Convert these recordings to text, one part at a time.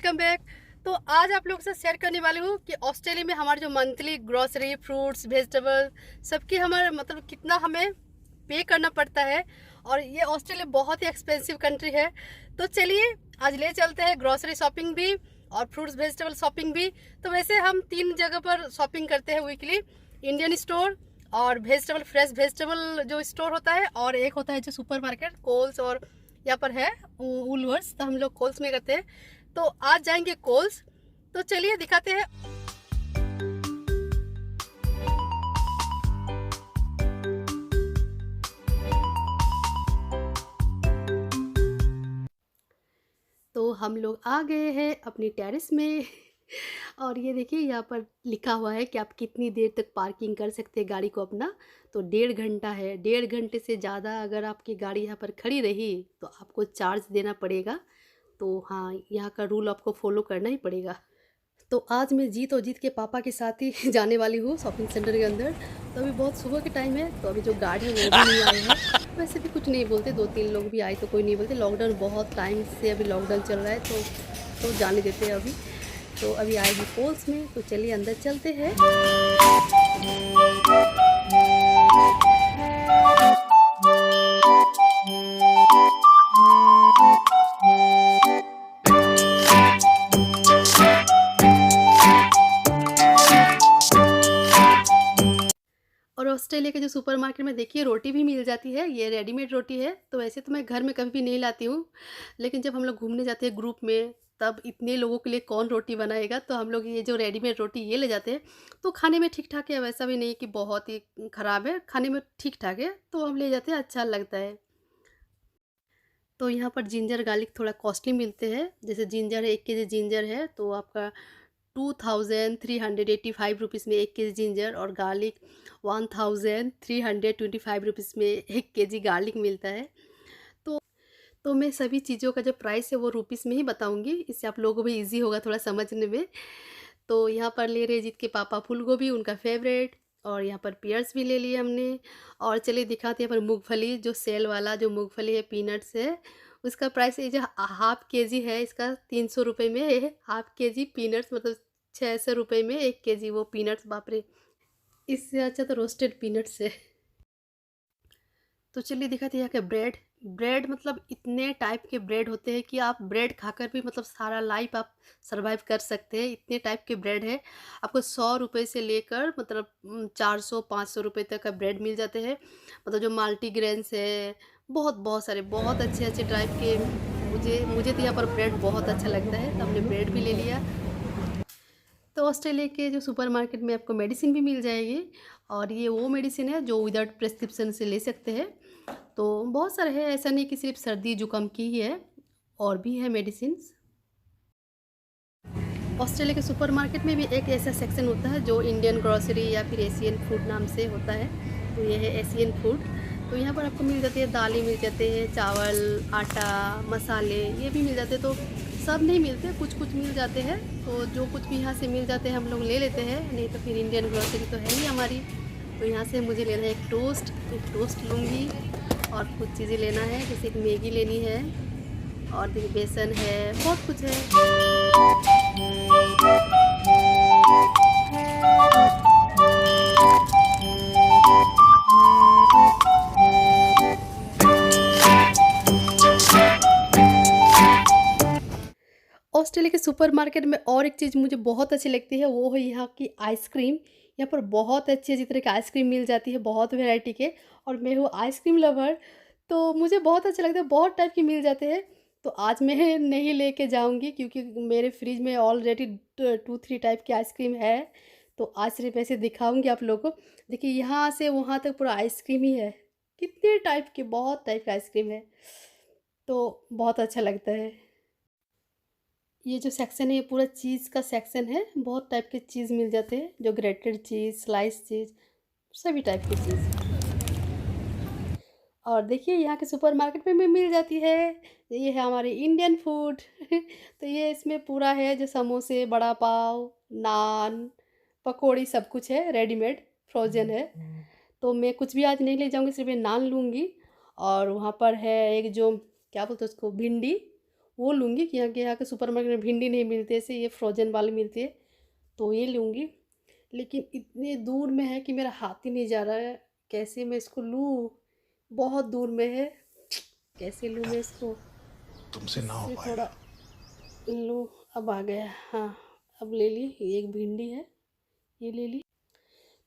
Welcome back. तो आज आप लोग से शेयर करने वाली हूँ कि ऑस्ट्रेलिया में हमारे जो मंथली ग्रोसरी फ्रूट्स वेजिटेबल सबकी हमारे मतलब कितना हमें पे करना पड़ता है। और ये ऑस्ट्रेलिया बहुत ही एक्सपेंसिव कंट्री है। तो चलिए आज ले चलते हैं ग्रोसरी शॉपिंग भी और फ्रूट्स वेजिटेबल शॉपिंग भी। तो वैसे हम 3 जगह पर शॉपिंग करते हैं वीकली, इंडियन स्टोर और वेजिटेबल फ्रेश वेजिटेबल जो स्टोर होता है, और एक होता है जो सुपर मार्केट कोल्स, और यहाँ पर है वूलवर्ड्स। तो हम लोग कोल्स में करते हैं। तो आज जाएंगे कोल्स। तो चलिए दिखाते हैं। तो हम लोग आ गए हैं अपनी टेरेस में और ये देखिए यहाँ पर लिखा हुआ है कि आप कितनी देर तक पार्किंग कर सकते हैं गाड़ी को अपना। तो 1.5 घंटा है। 1.5 घंटे से ज़्यादा अगर आपकी गाड़ी यहाँ पर खड़ी रही तो आपको चार्ज देना पड़ेगा। तो हाँ, यहाँ का रूल आपको फॉलो करना ही पड़ेगा। तो आज मैं जीत और जीत के पापा के साथ ही जाने वाली हूँ शॉपिंग सेंटर के अंदर। तो अभी बहुत सुबह के टाइम है, तो अभी जो गार्ड है वो भी नहीं आए हैं। वैसे भी कुछ नहीं बोलते, 2-3 लोग भी आए तो कोई नहीं बोलते। लॉकडाउन बहुत टाइम से अभी लॉकडाउन चल रहा है, तो जाने देते हैं अभी। तो अभी आएगी कोल्स में, तो चलिए अंदर चलते हैं। और ऑस्ट्रेलिया के जो सुपरमार्केट में देखिए रोटी भी मिल जाती है। ये रेडीमेड रोटी है। तो वैसे तो मैं घर में कभी भी नहीं लाती हूँ, लेकिन जब हम लोग घूमने जाते हैं ग्रुप में तब इतने लोगों के लिए कौन रोटी बनाएगा, तो हम लोग ये जो रेडीमेड रोटी ये ले जाते हैं। तो खाने में ठीक ठाक है, वैसा भी नहीं कि बहुत ही ख़राब है, खाने में ठीक ठाक है, तो हम ले जाते हैं, अच्छा लगता है। तो यहाँ पर जिंजर गार्लिक थोड़ा कॉस्टली मिलते हैं। जैसे जिंजर है, 1 केजी जिंजर है तो आपका 2385 रुपीज़ में 1 केजी जिंजर, और गार्लिक 1325 रुपीज़ में 1 केजी गार्लिक मिलता है। तो तो मैं सभी चीज़ों का जो प्राइस है वो रुपीज़ में ही बताऊंगी, इससे आप लोगों को भी इजी होगा थोड़ा समझने में। तो यहाँ पर ले रहे जीत के पापा फूल गोभी, उनका फेवरेट, और यहाँ पर पियर्स भी ले लिए हमने। और चलिए दिखाते हैं यहाँ पर मूंगफली, जो सेल वाला जो मूंगफली है पीनट्स है, उसका प्राइस ये जो 1/2 केजी है इसका 300 रुपये में है। 1/2 केजी पीनट्स मतलब 600 रुपये में 1 केजी वो पीनट्स। बाप रे, इससे अच्छा तो रोस्टेड पीनट्स है। तो चलिए दिखाते हैं यहाँ के ब्रेड। ब्रेड मतलब इतने टाइप के ब्रेड होते हैं कि आप ब्रेड खाकर भी मतलब सारा लाइफ आप सरवाइव कर सकते हैं, इतने टाइप के ब्रेड है। आपको 100 रुपये से लेकर मतलब 400-500 रुपये तक का ब्रेड मिल जाते हैं। मतलब जो मल्टीग्रेन्स है, बहुत बहुत सारे बहुत अच्छे अच्छे टाइप के। मुझे मुझे तो यहाँ पर ब्रेड बहुत अच्छा लगता है, तो हमने ब्रेड भी ले लिया। तो ऑस्ट्रेलिया के जो सुपरमार्केट में आपको मेडिसिन भी मिल जाएगी, और ये वो मेडिसिन है जो विदाउट प्रिस्क्रिप्शन से ले सकते हैं। तो बहुत सारे है, ऐसा नहीं कि सिर्फ सर्दी जुकाम की ही है, और भी है मेडिसिन। ऑस्ट्रेलिया के सुपरमार्केट में भी एक ऐसा सेक्शन होता है जो इंडियन ग्रोसरी या फिर एशियन फूड नाम से होता है। तो ये है एशियन फूड। तो यहाँ पर आपको मिल जाती है, दालें मिल जाते हैं, चावल, आटा, मसाले, ये भी मिल जाते हैं। तो सब नहीं मिलते, कुछ कुछ मिल जाते हैं। तो जो कुछ भी यहाँ से मिल जाते हैं हम लोग ले लेते हैं, नहीं तो फिर इंडियन ग्रोसरी तो है ही हमारी। तो यहाँ से मुझे लेना है एक टोस्ट लूँगी, और कुछ चीज़ें लेना है, जैसे एक मैगी लेनी है, और देखिए बेसन है, बहुत कुछ है। ऑस्ट्रेलिया के सुपरमार्केट में और एक चीज़ मुझे बहुत अच्छी लगती है, वो है यहाँ की आइसक्रीम। यहाँ पर बहुत अच्छी अच्छी तरह की आइसक्रीम मिल जाती है, बहुत वैरायटी के। और मैं हूँ आइसक्रीम लवर, तो मुझे बहुत अच्छा लगता है, बहुत टाइप की मिल जाते हैं। तो आज मैं नहीं लेके जाऊँगी क्योंकि मेरे फ्रिज में ऑलरेडी 2-3 टाइप की आइसक्रीम है। तो आज सिर्फ ऐसे दिखाऊँगी आप लोगों को। देखिए यहाँ से वहाँ तक पूरा आइसक्रीम ही है, कितने टाइप के, बहुत टाइप का आइसक्रीम है। तो बहुत अच्छा लगता है। ये जो सेक्शन है ये पूरा चीज़ का सेक्शन है, बहुत टाइप के चीज़ मिल जाते हैं, जो ग्रेटेड चीज़, स्लाइस चीज़, सभी टाइप की चीज़। और देखिए यहाँ के सुपरमार्केट में भी मिल जाती है। ये है हमारी इंडियन फूड तो ये इसमें पूरा है, जो समोसे, बड़ा पाव, नान, पकौड़ी, सब कुछ है, रेडीमेड फ्रोज़न है। तो मैं कुछ भी आज नहीं ले जाऊँगी, सिर्फ ये नान लूँगी। और वहाँ पर है एक जो क्या बोलते हैं उसको, भिंडी, वो लूँगी कि यहाँ के सुपरमार्केट में भिंडी नहीं मिलती, ऐसे ये फ्रोजन वाली मिलती है, तो ये लूँगी। लेकिन इतने दूर में है कि मेरा हाथ ही नहीं जा रहा है, कैसे मैं इसको लूँ? बहुत दूर में है, कैसे लूँ मैं इसको? तुमसे ना हो इससे पाएगा। थोड़ा लूँ। अब आ गया, हाँ, अब ले ली। ये एक भिंडी है, ये ले ली।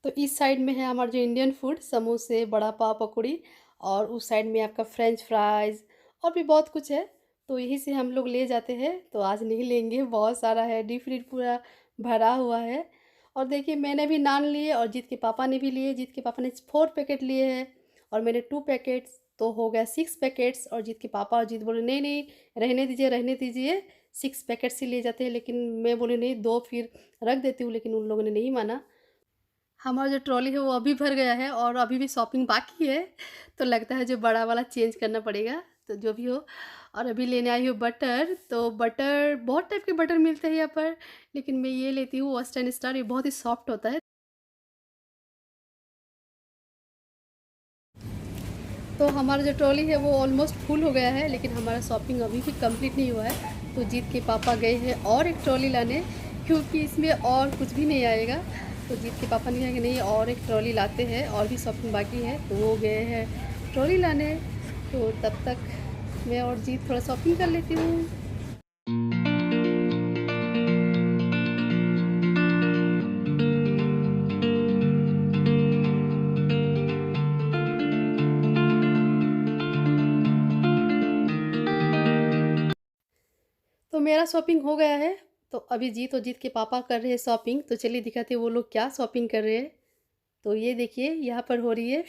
तो इस साइड में है हमारा जो इंडियन फूड, समोसे, बड़ा पाव, पकौड़ी, और उस साइड में आपका फ्रेंच फ्राइज़ और भी बहुत कुछ है। तो यहीं से हम लोग ले जाते हैं, तो आज नहीं लेंगे, बहुत सारा है, डीप फ्रीज पूरा भरा हुआ है। और देखिए मैंने भी नान लिए और जीत के पापा ने भी लिए। जीत के पापा ने 4 पैकेट लिए हैं और मैंने 2 पैकेट्स, तो हो गया 6 पैकेट्स। और जीत के पापा और जीत बोले नहीं नहीं, रहने दीजिए रहने दीजिए, 6 पैकेट्स ही ले जाते हैं। लेकिन मैं बोली नहीं, 2 फिर रख देती हूँ, लेकिन उन लोगों ने नहीं माना। हमारा जो ट्रॉली है वो अभी भर गया है और अभी भी शॉपिंग बाकी है, तो लगता है जो बड़ा वाला चेंज करना पड़ेगा, तो जो भी हो। और अभी लेने आई हूँ बटर, तो बटर बहुत टाइप के बटर मिलते हैं यहाँ पर, लेकिन मैं ये लेती हूँ वेस्टर्न स्टार, ये बहुत ही सॉफ्ट होता है। तो हमारा जो ट्रॉली है वो ऑलमोस्ट फुल हो गया है, लेकिन हमारा शॉपिंग अभी भी कंप्लीट नहीं हुआ है। तो जीत के पापा गए हैं और एक ट्रॉली लाने, क्योंकि इसमें और कुछ भी नहीं आएगा। तो जीत के पापा ने कहा कि नहीं, और एक ट्रॉली लाते हैं, और भी शॉपिंग बाकी है, तो वो गए हैं ट्रॉली लाने। तो तब तक मैं और जीत थोड़ा शॉपिंग कर लेती हूँ। तो मेरा शॉपिंग हो गया है, तो अभी जीत और जीत के पापा कर रहे हैं शॉपिंग, तो चलिए दिखाते हैं वो लोग क्या शॉपिंग कर रहे हैं। तो ये देखिए यहाँ पर हो रही है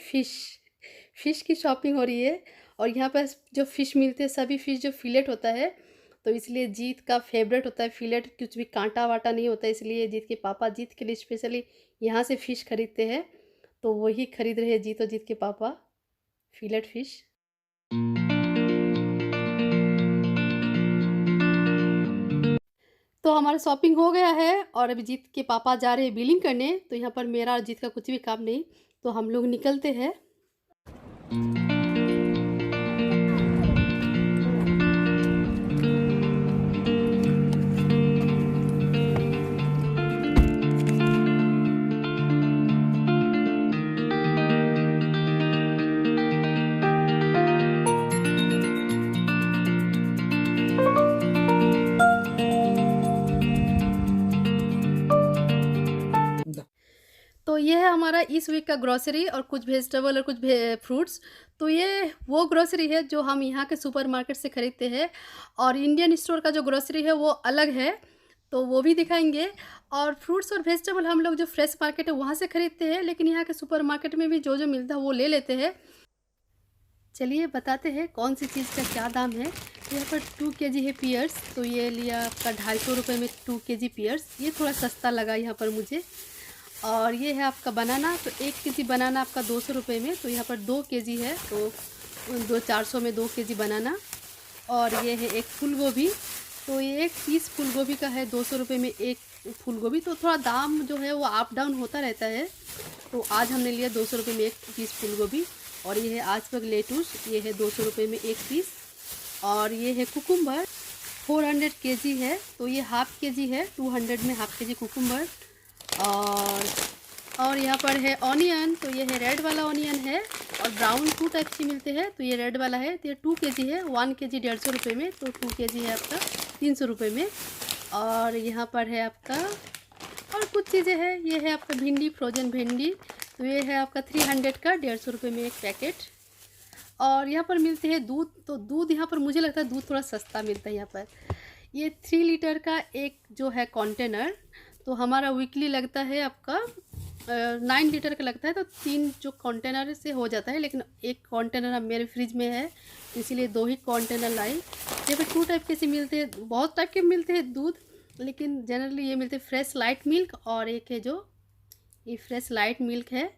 फ़िश की शॉपिंग हो रही है। और यहाँ पर जो फ़िश मिलते हैं, सभी फ़िश जो फिलेट होता है, तो इसलिए जीत का फेवरेट होता है फिलेट, कुछ भी कांटा वाटा नहीं होता है, इसलिए जीत के पापा जीत के लिए स्पेशली यहाँ से फ़िश खरीदते हैं। तो वही खरीद रहे हैं जीत और जीत के पापा, फिलेट फ़िश। तो हमारा शॉपिंग हो गया है और अभी जीत के पापा जा रहे हैं बिलिंग करने, तो यहाँ पर मेरा और जीत का कुछ भी काम नहीं, तो हम लोग निकलते हैं। तो ये है हमारा इस वीक का ग्रोसरी और कुछ वेजिटेबल और कुछ फ्रूट्स। तो ये वो ग्रोसरी है जो हम यहाँ के सुपरमार्केट से ख़रीदते हैं, और इंडियन स्टोर का जो ग्रोसरी है वो अलग है, तो वो भी दिखाएंगे। और फ्रूट्स और वेजिटेबल हम लोग जो फ्रेश मार्केट है वहाँ से ख़रीदते हैं, लेकिन यहाँ के सुपरमार्केट में भी जो जो मिलता है वो ले लेते हैं। चलिए बताते हैं कौन सी चीज़ का क्या दाम है। यहाँ पर 2 केजी है पियर्स, तो ये लिया आपका 250 रुपये में 2 केजी पियर्स, ये थोड़ा सस्ता लगा यहाँ पर मुझे। और ये है आपका बनाना, तो 1 केजी बनाना आपका 200 रुपये में, तो यहाँ पर 2 केजी है, तो 400 में 2 केजी बनाना। और ये है एक फूल गोभी, तो ये एक पीस फूल गोभी का है 200 रुपये में एक फूल गोभी, तो थोड़ा दाम जो है वो अप डाउन होता रहता है। तो आज हमने लिया 200 रुपये में एक पीस फूल गोभी। और ये है आजपक लेटूस, ये है 200 रुपये में एक पीस। और ये है कुकुम्बर, 400 केजी है, तो ये हाफ़ केजी है, 200 में हाफ़ केजी कुकुम्बर। और यहाँ पर है ऑनियन, तो ये है रेड वाला ऑनियन है, और ब्राउन 2 टाइप के मिलते हैं, तो ये रेड वाला है, तो ये 2 केजी है, 1 केजी 150 रुपये में, तो 2 केजी है आपका 300 रुपये में। और यहाँ पर है आपका और कुछ चीज़ें हैं, ये है आपका भिंडी, फ्रोजन भिंडी, तो ये है आपका 300 का 150 रुपये में एक पैकेट। और यहाँ पर मिलते हैं दूध, तो दूध यहाँ पर मुझे लगता है दूध थोड़ा सस्ता मिलता है यहाँ पर। ये 3 लीटर का एक जो है कंटेनर, तो हमारा वीकली लगता है आपका 9 लीटर का लगता है, तो 3 जो कंटेनर से हो जाता है, लेकिन एक कंटेनर अब मेरे फ्रिज में है, इसीलिए 2 ही कंटेनर लाई। ये फिर 2 टाइप के से मिलते हैं, बहुत टाइप के मिलते हैं दूध, लेकिन जनरली ये मिलते हैं फ्रेश लाइट मिल्क, और एक है जो ये फ्रेश लाइट मिल्क है,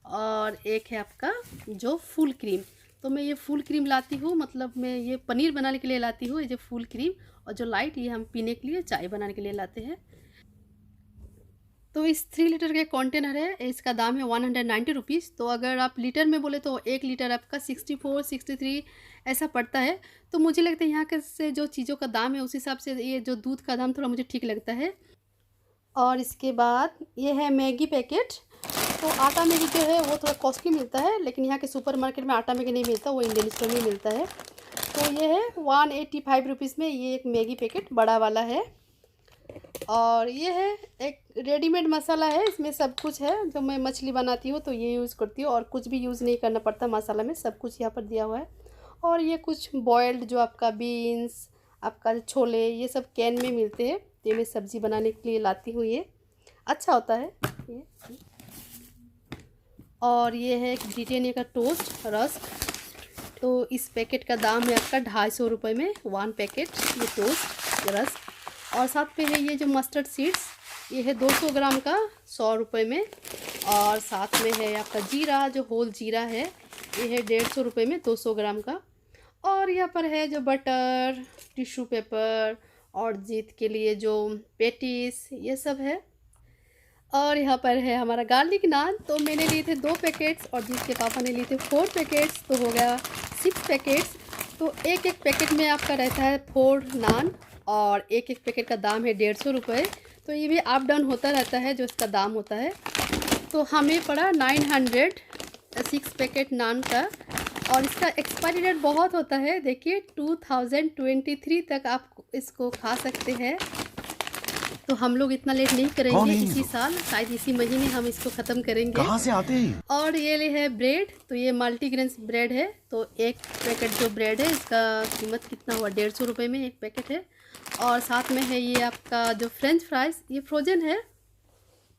और एक है आपका जो फुल क्रीम। तो मैं ये फुल क्रीम लाती हूँ, मतलब मैं ये पनीर बनाने के लिए लाती हूँ, ये जो फुल क्रीम, और जो लाइट ये हम पीने के लिए चाय बनाने के लिए लाते हैं। तो इस 3 लीटर के कंटेनर है, इसका दाम है 190 रुपीज़। तो अगर आप लीटर में बोले तो 1 लीटर आपका 64, 63 ऐसा पड़ता है। तो मुझे लगता है यहाँ के से जो चीज़ों का दाम है उस हिसाब से ये जो दूध का दाम थोड़ा मुझे ठीक लगता है। और इसके बाद ये है मैगी पैकेट। तो आटा मैगी जो है वो थोड़ा कॉस्टली मिलता है, लेकिन यहाँ के सुपरमार्केट में आटा मैगी नहीं मिलता, वो इंडियन स्टोर में मिलता है। तो ये है 185 रुपीज़ में ये एक मैगी पैकेट बड़ा वाला है। और ये है एक रेडीमेड मसाला है, इसमें सब कुछ है। जब मैं मछली बनाती हूँ तो ये यूज़ करती हूँ और कुछ भी यूज़ नहीं करना पड़ता मसाला में, सब कुछ यहाँ पर दिया हुआ है। और ये कुछ बॉयल्ड जो आपका बीन्स, आपका छोले, ये सब कैन में मिलते हैं। ये मैं सब्ज़ी बनाने के लिए लाती हूँ, ये अच्छा होता है ये। और ये है एक ब्रिटानिया का टोस्ट रस्क। तो इस पैकेट का दाम है आपका 250 रुपये में 1 पैकेट ये टोस्ट रस्क। और साथ पे है ये जो मस्टर्ड सीड्स, ये है 200 ग्राम का 100 रुपये में। और साथ में है आपका जीरा, जो होल जीरा है, ये है 150 रुपये में 200 ग्राम का। और यहाँ पर है जो बटर, टिश्यू पेपर और जीत के लिए जो पेटीज, ये सब है। और यहाँ पर है हमारा गार्लिक नान। तो मैंने लिए थे 2 पैकेट्स और जिसके पापा ने लिए थे 4 पैकेट्स, तो हो गया 6 पैकेट्स। तो एक एक पैकेट में आपका रहता है 4 नान और एक एक पैकेट का दाम है 150 रुपये। तो ये भी अप डाउन होता रहता है जो इसका दाम होता है। तो हमें पड़ा 900 6 पैकेट नान का। और इसका एक्सपायरी डेट बहुत होता है, देखिए 2023 तक आप इसको खा सकते हैं। तो हम लोग इतना लेट नहीं करेंगे, इसी साल शायद इसी महीने हम इसको ख़त्म करेंगे। कहाँ से आते हैं? और ये ले है ब्रेड। तो ये मल्टीग्रेन ब्रेड है। तो एक पैकेट जो ब्रेड है इसका कीमत कितना हुआ, 150 रुपये में एक पैकेट है। और साथ में है ये आपका जो फ्रेंच फ्राइज़, ये फ्रोजन है।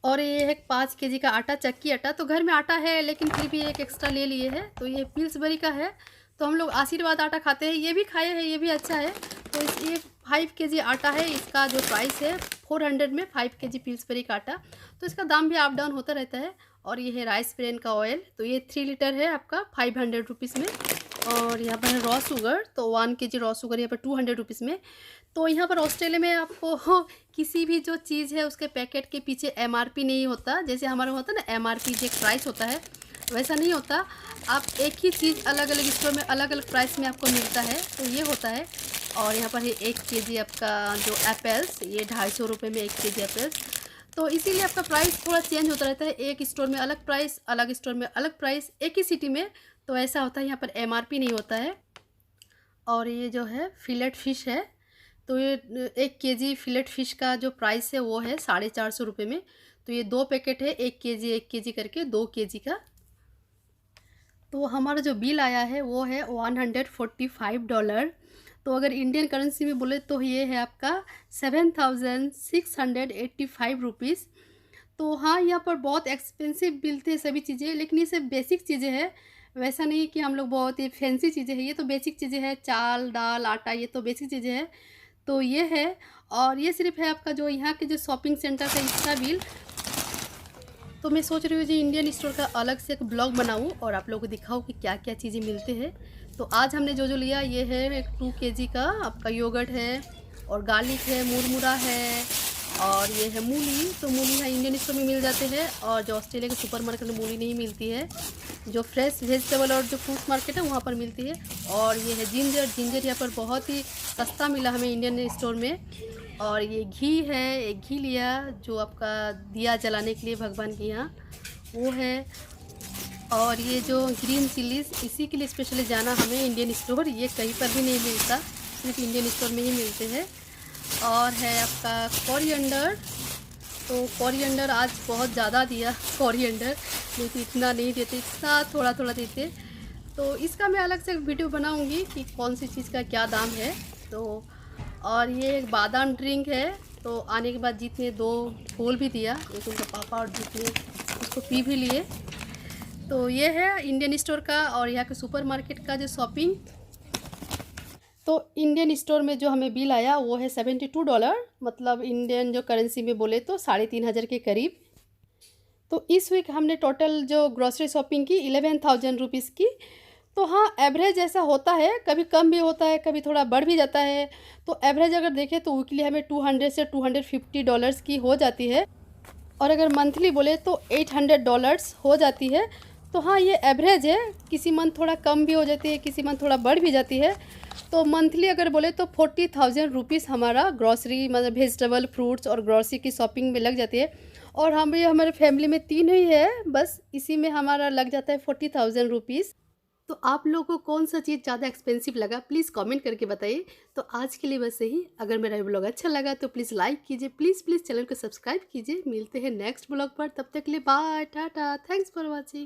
और ये है 5 केजी का आटा, चक्की आटा। तो घर में आटा है लेकिन फिर भी एक एक्स्ट्रा ले लिए है। तो ये पिल्सबरी का है। तो हम लोग आशीर्वाद आटा खाते हैं, ये भी खाए हैं, ये भी अच्छा है। तो ये 5 केजी आटा है, इसका जो प्राइस है 400 में 5 केजी पिल्सबरी का आटा। तो इसका दाम भी अप डाउन होता रहता है। और ये है राइस ब्रेन का ऑयल। तो ये 3 लीटर है आपका 500 रुपीज़ में। और यहाँ पर है रॉ शुगर। तो 1 केजी रॉ शुगर यहाँ पर 200 रुपीज़ में। तो यहाँ पर ऑस्ट्रेलिया में आपको किसी भी जो चीज़ है उसके पैकेट के पीछे एमआरपी नहीं होता। जैसे हमारा होता है ना एमआरपी जो एक प्राइस होता है, वैसा नहीं होता। आप एक ही चीज़ अलग अलग स्टोर में अलग अलग प्राइस में आपको मिलता है, तो ये होता है। और यहाँ पर है 1 केजी आपका जो एप्पल्स, ये 250 रुपये में 1 केजी एप्पल्स। तो इसीलिए आपका प्राइस थोड़ा चेंज होता रहता है, एक स्टोर में अलग प्राइस, अलग स्टोर में अलग प्राइस, एक ही सिटी में। तो ऐसा होता है, यहाँ पर एमआरपी नहीं होता है। और ये जो है फिलेट फ़िश है। तो ये 1 केजी फिलेट फ़िश का जो प्राइस है वो है 450 रुपये में। तो ये 2 पैकेट है, 1 केजी करके 2 केजी का। तो हमारा जो बिल आया है वो है $145। तो अगर इंडियन करेंसी में बोले तो ये है आपका 7685 रुपीज़। तो हाँ, यहाँ पर बहुत एक्सपेंसिव मिलते हैं सभी चीज़ें, लेकिन ये सब बेसिक चीज़ें हैं। वैसा नहीं कि हम लोग बहुत ही फैंसी चीज़ें हैं, ये तो बेसिक चीज़ें हैं। चाल, दाल, आटा, ये तो बेसिक चीज़ें हैं। तो ये है। और ये सिर्फ है आपका जो यहाँ के जो शॉपिंग सेंटर का इसका बिल। तो मैं सोच रही हूँ जी इंडियन स्टोर का अलग से एक ब्लॉग बनाऊँ और आप लोगों को दिखाऊँ कि क्या क्या चीज़ें मिलते हैं। तो आज हमने जो जो लिया, ये है एक 2 केजी का आपका योगर्ट है और गार्लिक है, मुरमुरा है और ये है मूली। तो मूली यहाँ इंडियन स्टोर में मिल जाते हैं और जो ऑस्ट्रेलिया के सुपरमार्केट में मूली नहीं मिलती है, जो फ्रेश वेजिटेबल और जो फ्रूट मार्केट है वहाँ पर मिलती है। और ये है जिंजर यहाँ पर बहुत ही सस्ता मिला हमें इंडियन स्टोर में। और ये घी है, एक घी लिया जो आपका दिया जलाने के लिए भगवान के यहाँ, वो है। और ये जो ग्रीन चिलीज़, इसी के लिए स्पेशली जाना हमें इंडियन स्टोर, ये कहीं पर भी नहीं मिलता, सिर्फ इंडियन स्टोर में ही मिलते हैं। और है आपका कोरिएंडर। तो कोरिएंडर आज बहुत ज़्यादा दिया कोरिएंडर, नहीं तो इतना नहीं देते, इतना थोड़ा थोड़ा देते। तो इसका मैं अलग से वीडियो बनाऊंगी कि कौन सी चीज़ का क्या दाम है। तो और ये एक बादाम ड्रिंक है। तो आने के बाद जीत ने 2 फूल भी दिया, एक उनका पापा और जीत ने उसको पी भी लिए। तो ये है इंडियन स्टोर का और यहाँ के सुपरमार्केट का जो शॉपिंग। तो इंडियन स्टोर में जो हमें बिल आया वो है $72, मतलब इंडियन जो करेंसी में बोले तो 3500 के करीब। तो इस वीक हमने टोटल जो ग्रॉसरी शॉपिंग की 11,000 रुपीज़ की। तो हाँ, एवरेज ऐसा होता है, कभी कम भी होता है, कभी थोड़ा बढ़ भी जाता है। तो एवरेज अगर देखें तो वीकली हमें $200 से $250 की हो जाती है। और अगर मंथली बोले तो $800 हो जाती है। तो हाँ, ये एवरेज है, किसी मंथ थोड़ा कम भी हो जाती है, किसी मंथ थोड़ा बढ़ भी जाती है। तो मंथली अगर बोले तो 40,000 रुपीज़ हमारा ग्रॉसरी मतलब वेजिटेबल फ्रूट्स और ग्रॉसरी की शॉपिंग में लग जाती है। और हम ये हमारे फैमिली में 3 ही है, बस इसी में हमारा लग जाता है 40,000 रुपीज़। तो आप लोगों को कौन सा चीज़ ज़्यादा एक्सपेंसिव लगा, प्लीज़ कमेंट करके बताइए। तो आज के लिए बस यही। अगर मेरा ये ब्लॉग अच्छा लगा तो प्लीज़ लाइक कीजिए, प्लीज़ चैनल को सब्सक्राइब कीजिए। मिलते हैं नेक्स्ट ब्लॉग पर, तब तक के लिए bye ta ta, thanks for watching.